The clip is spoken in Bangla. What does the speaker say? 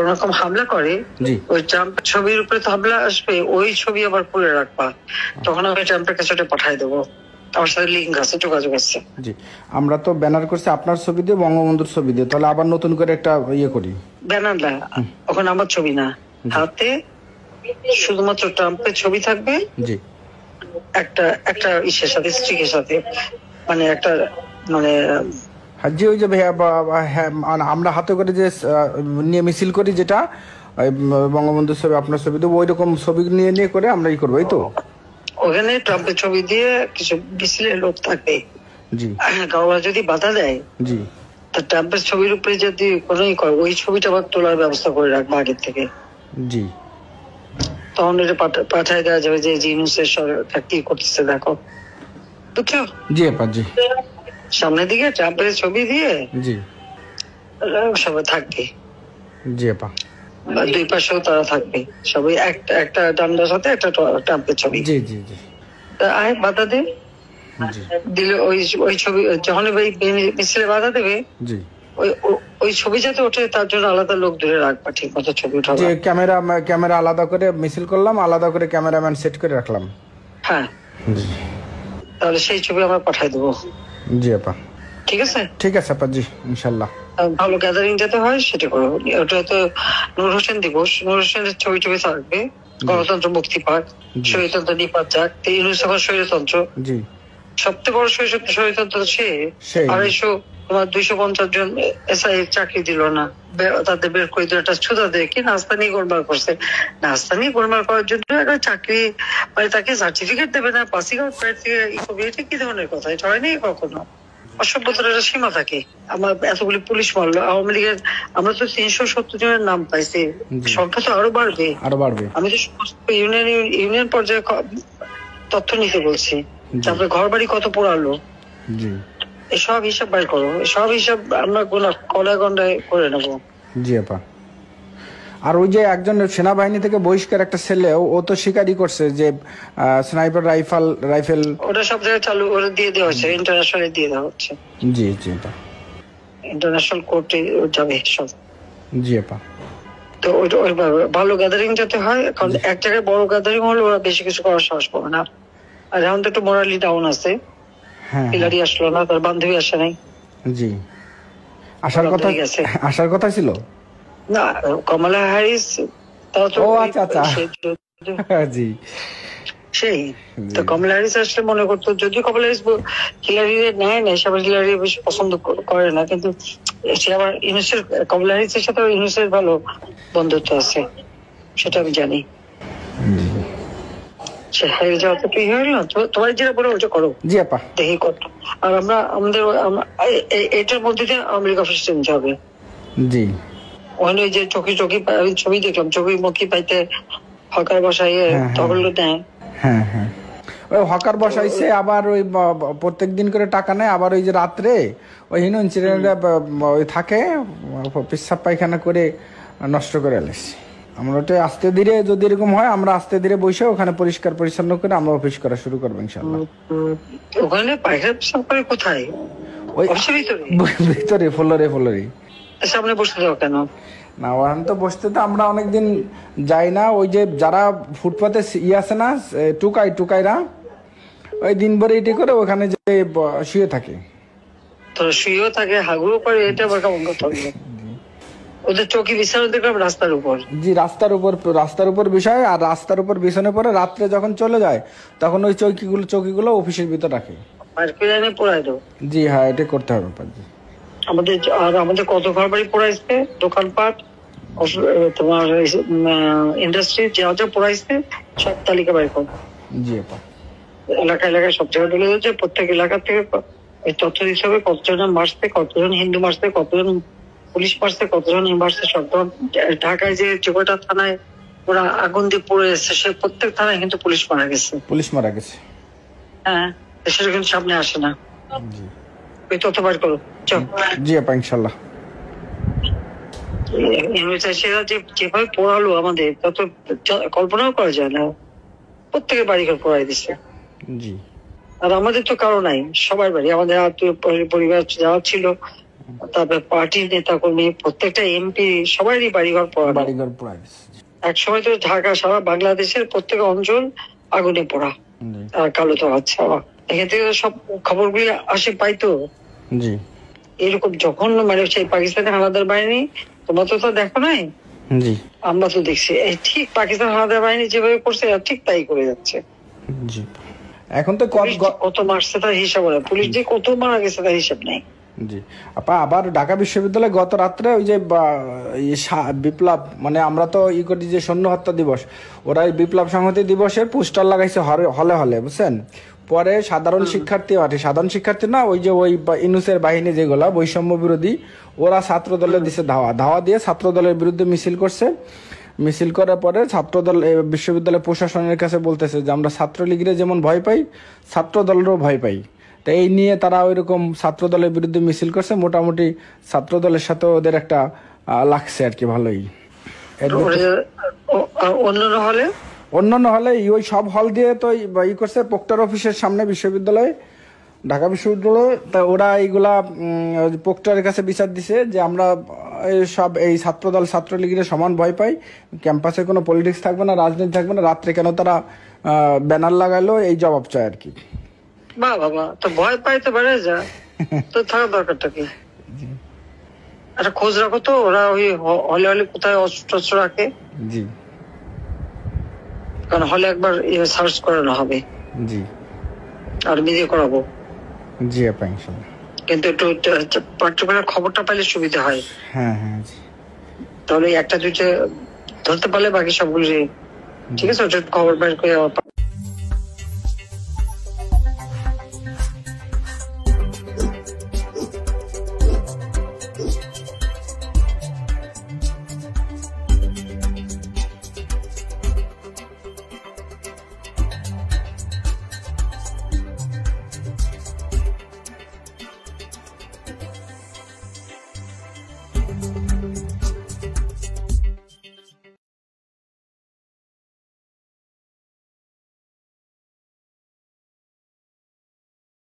কোন রকম হামলা করে, ওই ট্রাম্পের ছবির উপরে তো হামলা আসবে, ওই ছবি আবার খুলে রাখবা, তখন আমি ট্রাম্পের কাছে ওটা পাঠাই দেবো। আমার সাথে লিঙ্ক আছে, যোগাযোগ আছে। জি, আমরা তো ব্যানার করছি আপনার ছবি দিয়ে, বঙ্গবন্ধুর ছবি দিয়ে, তাহলে আবার নতুন করে একটা ইয়ে করি। ব্যানার না, ওখানে আমার ছবি না, হাতে শুধুমাত্র ট্রাম্পের ছবি থাকবে। জি, একটা একটা ইসের সাথে, স্ট্রিকের সাথে, মানে একটা মানে জি ওই যে আমরা হাতে করে যে নিয়ে মিছিল করি, যেটা বঙ্গবন্ধুর ছবি আপনার ছবি দিয়ে, ওই রকম ছবি নিয়ে নিয়ে করে আমরা ই করবো, এই তো। ওখানে ট্রাম্পের ছবি দিয়ে কিছু মিছিলের লোক থাকবে। জি, কাউরা যদি বাধা দেয়, জি, তা ট্রাম্পের ছবির উপরে যদি কোনো ই করে, ওই ছবিটা আবার তোলার ব্যবস্থা করে রাখবো আগের থেকে। জি, তখন এটা পাঠায় দেওয়া যাবে যে ইউনূসের সরকার কি করতেছে দেখো, বুঝছো? জি আপা, জি। সামনের দিকে ট্রাম্পের ছবি দিয়ে, জি, সবাই থাকবে। জি আপা, দুই পাশেও তারা থাকবে, সবাই একটা ডান্ডার সাথে একটা ট্রাম্পের ছবি। জি জি জি, আয় বাধা দে, দিলে ওই ছবি যখন মিছিলে বাধা দেবে, জি, ওই ছবি যাতে ওঠে তার জন্য আলাদা লোক ধরে রাখবা, ঠিক মতো ছবি উঠাবো। যে ক্যামেরা আলাদা করে মিছিল করলাম, আলাদা করে ক্যামেরাম্যান সেট করে রাখলাম। হ্যাঁ, তাহলে সেই ছবি আমরা পাঠাই দেবো। জি আপা, ঠিক আছে, ঠিক আছে আপা, জি ইনশাল্লাহ। ভালো গ্যাদারিং যাতে হয় সেটা করো। ওটা তো নূর হোসেন দিবস, নূর হোসেনের ছবি টবি থাকবে, গণতন্ত্র মুক্তি পাক, স্বৈরতন্ত্র নিপাত যাক, স্বৈরতন্ত্র, জি, সবচেয়ে বড় স্বৈরতন্ত্র সে 250 জন এসআই চাকরি দিল না, তাদের বের করে দিল, একটা ছুতা দিয়ে কি নাস্তা নিয়ে গোলমাল করছে। নাস্তা নিয়ে গোলমাল করার জন্য একটা চাকরি, মানে তাকে সার্টিফিকেট দেবে না, পাসিং আউট এটা কি ধরনের কথা? এটা হয়নি কখনো। অসভ্যতার একটা সীমা থাকে। আমার এতগুলি পুলিশ মারলো আওয়ামী লীগের, আমরা তো 370 জনের নাম পাইছি, সংখ্যা তো আরো বাড়বে। আমি তো সমস্ত ইউনিয়ন পর্যায়ে তথ্য নিতে বলছি, তারপরে ঘর বাড়ি কত পোড়ালো, এসব হিসাব বাইর করো, সব হিসাব আমরা কড়ায় গন্ডায় করে নেবো। জি আপা। আর ওই যে একজন সেনাবাহিনী থেকে বহিষ্কার একটা ছেলে, ও তো স্বীকারই করছে যে স্নাইপার রাইফেল ওটা সব জায়গায় চালু ওরা দিয়ে দেওয়া হচ্ছে, ইন্টারন্যাশনালে দিয়ে দেওয়া হচ্ছে। জি জি আপা, ইন্টারন্যাশনাল কোর্টে যাবে সব। জি আপা, তো ওইভাবে ভালো গ্যাদারিং যাতে হয়, কারণ এক জায়গায় বড় গ্যাদারিং হলে ওরা বেশি কিছু করার সাহস পাবে না। আর এখন তো একটু মোরালি ডাউন আছে, হিলারি আসলো না, তার বান্ধবী আসে নাই। জি, আসার কথা ছিল না, কমলা হ্যারিস, জি, সেই তো কমলা হ্যারিস আসলে মনে করতো, যদিও কমলা হ্যারিস হিলারি নেয় না, সবাই হিলারি বেশি পছন্দ করে না, কিন্তু সে আবার ইউনুসের, কমলা হ্যারিসের সাথে ইউনুসের ভালো বন্ধুত্ব আছে, সেটা আমি জানি। তোমার যেটা বলো ওটা করো। জি আপা, দেখি কত। আর আমরা আমাদের এটার মধ্যে দিয়ে আওয়ামী লীগ অফিস চেঞ্জ হবে। জি, ওখানে যে চোখে ছবি দেখলাম, চোখে মুখী পাইতে হকার বসাইয়ে তহল নেয়। হ্যাঁ হ্যাঁ, ওই হকার বসাইছে, আবার ওই প্রত্যেক দিন করে টাকা নেয়, আবার ওই যে রাত্রে ওই ইনসিডেন্টে ওই থাকে, পেশাব পায়খানা করে নষ্ট করে এলেছি। আমরা ওটা আস্তে ধীরে, যদি এরকম হয় আমরা আস্তে ধীরে বসে ওখানে পরিষ্কার পরিচ্ছন্ন করে আমরা অফিস করা শুরু করবো ইনশাআল্লাহ। ওখানে পায়খানা পেশাব করে কোথায়? ওই ভিতরে ফ্লোরে সামনে বসতে দাও কেন? না, ওখানে তো বসতে তো আমরা অনেকদিন যাই না, ওই যে যারা ফুটপাতে আছে না টুকাইরা, ওই দিন ভরে এটি করে ওখানে যে শুয়ে থাকে, তো শুয়েও থাকে, হাগুও করে, এটা আবার কেমন কথা হবে? ওদের চৌকি বিছানো দেখলাম রাস্তার উপর। জি, রাস্তার উপর বিষয়, আর রাস্তার উপর বিছানো পরে রাত্রে যখন চলে যায় তখন ওই চৌকিগুলো অফিসের ভিতর রাখে, পোড়ায় দাও। জি হ্যাঁ, এটা করতে হবে। আমাদের কত ঘর বাড়ি পোড়াইছে, দোকানপাট, তোমার ইন্ডাস্ট্রি যা পোড়াইছে সব তালিকা বাইর কর। জি আপা, এলাকায় সব জায়গায় বলে যাচ্ছে, প্রত্যেক এলাকা থেকে তথ্য দিতে হবে, কতজন মারছে, কতজন হিন্দু মারছে, কতজন পুলিশ মারছে, কতজন মারছে, সব। ঢাকায় যে কয়টা থানায় ওরা আগুন দিয়ে পড়ে এসছে, সে প্রত্যেক থানায় কিন্তু পুলিশ মারা গেছে। হ্যাঁ, সেটা কিন্তু সামনে আসে না। ওই তথ্য বার করো। জি আপা, ইনশাল্লাহ। যেভাবে পড়ালো আমাদের, তত কল্পনাও করা যায় না। প্রত্যেকের বাড়ি ঘর পড়াই দিচ্ছে। জি, আর আমাদের তো কারো নাই, সবার বাড়ি, আমাদের আত্মীয় পরিবার যাওয়া ছিল তারপরে পার্টির নেতা কর্মী, প্রত্যেকটা এমপি সবারই বাড়িঘর পোড়ানো। বাড়িঘর পোড়ায় দিছে। এক সময় তো ঢাকা সারা বাংলাদেশের প্রত্যেক অঞ্চল আগুনে পোড়া জি আর কালো তো আচ্ছা, এখান থেকে সব খবরগুলি আসে পাইতো। জি এরকম যখন মানে সেই পাকিস্তানি হানাদার বাহিনী, তোমরা তো তা দেখো নাই, জি আমরা তো দেখছি এই ঠিক পাকিস্তান হানাদার বাহিনী যেভাবে করছে এরা ঠিক তাই করে যাচ্ছে। জি এখন তো পুলিশ যে কত মারছে তার হিসাব নেই, পুলিশ যে কত মারা গেছে তার হিসাব নেই। জি আপা, আবার ঢাকা বিশ্ববিদ্যালয়ে গত রাত্রে ওই যে বিপ্লব, মানে আমরা তো করি যে সৈন্য হত্যা দিবস, ওরা এই বিপ্লব সংহতি দিবসের পোস্টার লাগাইছে হলে হলে, বুঝছেন? পরে সাধারণ শিক্ষার্থী সাধারণ শিক্ষার্থী না, ওই যে ওই ইনুসের বাহিনী যেগুলা বৈষম্য বিরোধী, ওরা ছাত্র দলে দিছে ধাওয়া দিয়ে ছাত্র দলের বিরুদ্ধে মিছিল করছে। মিছিল করার পরে ছাত্রদল বিশ্ববিদ্যালয় প্রশাসনের কাছে বলতেছে যে আমরা ছাত্রলীগের যেমন ভয় পাই, ছাত্র দলেরও ভয় পাই। তো এই নিয়ে তারা ওইরকম ছাত্র দলের বিরুদ্ধে মিছিল করছে। মোটামুটি ছাত্র দলের সাথে ওদের একটা লাগছে আর কি, ভালোই। অন্যান্য হলে ওই সব হল দিয়ে তো করছে প্রক্টর অফিসের সামনে বিশ্ববিদ্যালয়ে, ঢাকা বিশ্ববিদ্যালয়ে। তা ওরা এইগুলা প্রক্টরের কাছে বিচার দিছে যে আমরা সব এই ছাত্রদল ছাত্রলীগের সমান ভয় পাই, ক্যাম্পাসে কোনো পলিটিক্স থাকবে না, রাজনীতি থাকবে না। রাত্রে কেন তারা ব্যানার লাগালো, এই জবাব চায় আর কি। বাবা তো ভয় পাইতে পারে, যা তো থাকার দরকারটা কি? একটা খোঁজ রাখো তো, ওরা ওই হলে হলে কোথায় অস্ত্র রাখে। জি, কারণ হলে একবার সার্চ করানো হবে। জি, আর ভিডিও করাবো। জি আপা, ইনশাআল্লাহ। কিন্তু একটু পার্টিকুলার খবরটা পাইলে সুবিধা হয়। হ্যাঁ হ্যাঁ, জি। তাহলে একটা দুইটা ধরতে পারলে বাকি সবগুলি ঠিক আছে, খবর বের করে